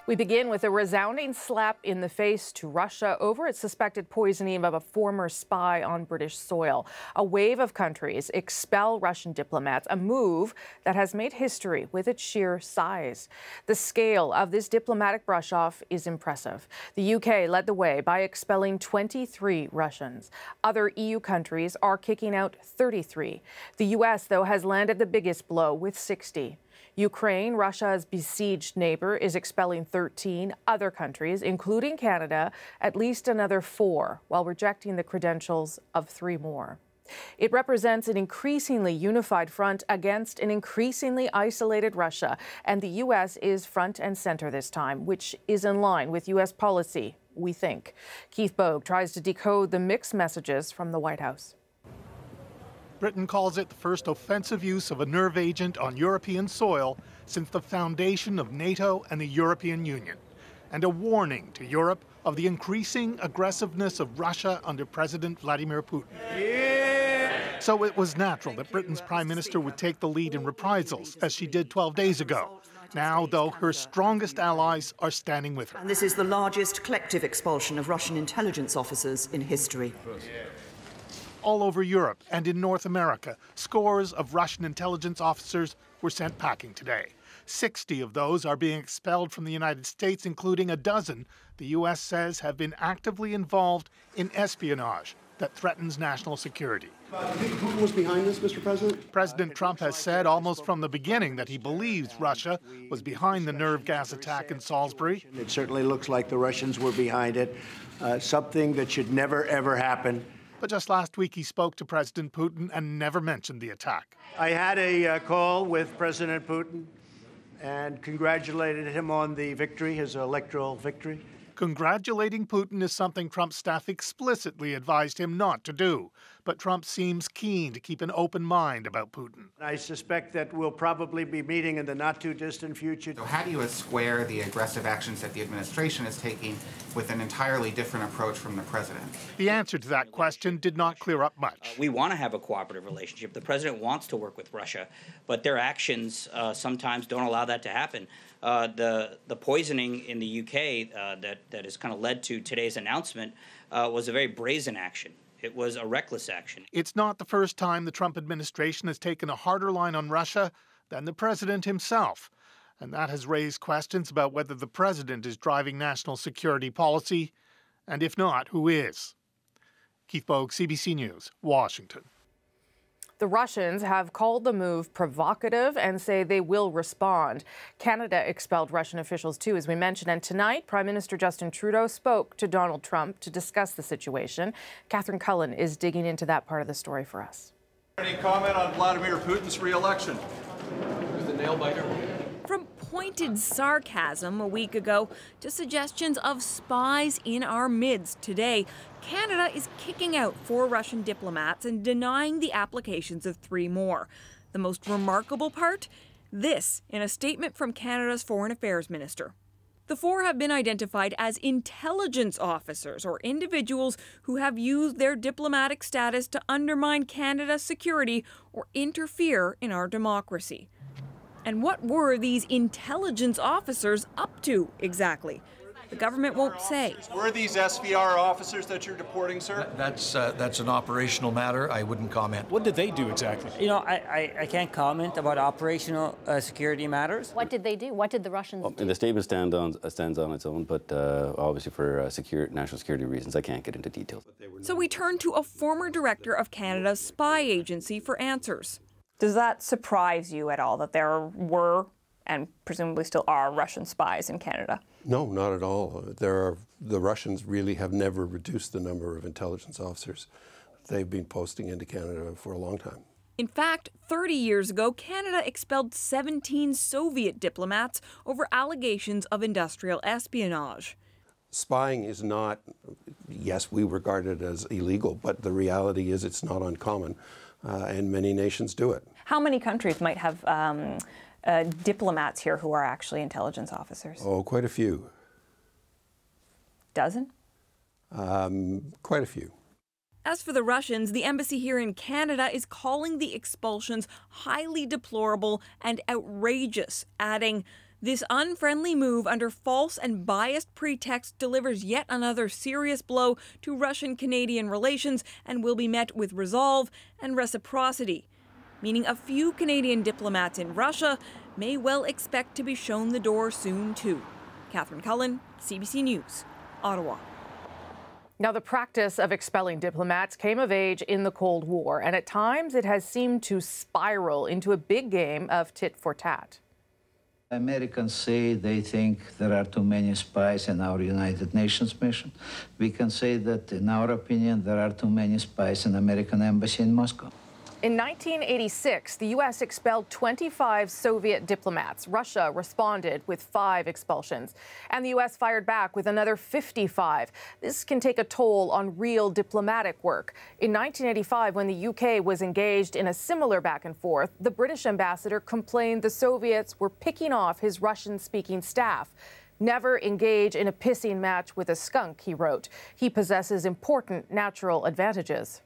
We begin with a resounding slap in the face to Russia over its suspected poisoning of a former spy on British soil. A wave of countries expel Russian diplomats, a move that has made history with its sheer size. The scale of this diplomatic brush-off is impressive. The UK led the way by expelling 23 Russians. Other EU countries are kicking out 33. The US, though, has landed the biggest blow with 60. Ukraine, Russia's besieged neighbor, is expelling 13 other countries, including Canada, at least another 4, while rejecting the credentials of 3 more. It represents an increasingly unified front against an increasingly isolated Russia, and the U.S. is front and center this time, which is in line with U.S. policy, we think. Keith Bogue tries to decode the mixed messages from the White House. Britain calls it the first offensive use of a nerve agent on European soil since the foundation of NATO and the European Union, and a warning to Europe of the increasing aggressiveness of Russia under President Vladimir Putin. Yeah. So it was natural that Britain's Prime Minister would take the lead in reprisals, as she did 12 days ago. Now, though, her strongest allies are standing with her. And this is the largest collective expulsion of Russian intelligence officers in history. All over Europe and in North America, scores of Russian intelligence officers were sent packing today. 60 of those are being expelled from the United States, including a dozen the U.S. says have been actively involved in espionage that threatens national security. Who was behind this, Mr. President? President Trump has said almost from the beginning that he believes Russia was behind the nerve gas attack in Salisbury. It certainly looks like the Russians were behind it, something that should never, ever happen. But just last week, he spoke to President Putin and never mentioned the attack. I had a call with President Putin and congratulated him on the victory, his electoral victory. Congratulating Putin is something Trump's staff explicitly advised him not to do. But Trump seems keen to keep an open mind about Putin. I suspect that we'll probably be meeting in the not-too-distant future. So how do you square the aggressive actions that the administration is taking with an entirely different approach from the president? The answer to that question did not clear up much. We want to have a cooperative relationship. The president wants to work with Russia, but their actions sometimes don't allow that to happen. The poisoning in the UK that has kind of led to today's announcement was a very brazen action. It was a reckless action. It's not the first time the Trump administration has taken a harder line on Russia than the president himself. And that has raised questions about whether the president is driving national security policy, and if not, who is. Keith Bogue, CBC News, Washington. The Russians have called the move provocative and say they will respond. Canada expelled Russian officials too, as we mentioned. And tonight, Prime Minister Justin Trudeau spoke to Donald Trump to discuss the situation. Catherine Cullen is digging into that part of the story for us. Any comment on Vladimir Putin's re-election? Is the nail biter? From pointed sarcasm a week ago to suggestions of spies in our midst today, Canada is kicking out 4 Russian diplomats and denying the applications of 3 more. The most remarkable part? This in a statement from Canada's Foreign Affairs Minister. The 4 have been identified as intelligence officers or individuals who have used their diplomatic status to undermine Canada's security or interfere in our democracy. And what were these intelligence officers up to exactly? The government won't say. Were these SVR officers that you're deporting, sir? That's an operational matter. I wouldn't comment. What did they do exactly? You know, I can't comment about operational security matters. What did they do? What did the Russians do? And the statement stands on its own, but obviously for national security reasons, I can't get into details. So we turn to a former director of Canada's spy agency for answers. Does that surprise you at all that there were, and presumably still are, Russian spies in Canada? No, not at all. The Russians really have never reduced the number of intelligence officers they've been posting into Canada for a long time. In fact, 30 years ago, Canada expelled 17 Soviet diplomats over allegations of industrial espionage. Spying is not, yes, we regard it as illegal, but the reality is it's not uncommon, and many nations do it. How many countries might have diplomats here who are actually intelligence officers? Oh, quite a few. Dozen? Quite a few. As for the Russians, the embassy here in Canada is calling the expulsions highly deplorable and outrageous, adding, This unfriendly move under false and biased pretext delivers yet another serious blow to Russian-Canadian relations and will be met with resolve and reciprocity, meaning a few Canadian diplomats in Russia may well expect to be shown the door soon too. Catherine Cullen, CBC News, Ottawa. Now, the practice of expelling diplomats came of age in the Cold War, and at times it has seemed to spiral into a big game of tit for tat. Americans say they think there are too many spies in our United Nations mission. We can say that, in our opinion, there are too many spies in American embassy in Moscow. In 1986, the U.S. expelled 25 Soviet diplomats. Russia responded with 5 expulsions, and the U.S. fired back with another 55. This can take a toll on real diplomatic work. In 1985, when the U.K. was engaged in a similar back and forth, the British ambassador complained the Soviets were picking off his Russian-speaking staff. "Never engage in a pissing match with a skunk," he wrote. He possesses important natural advantages.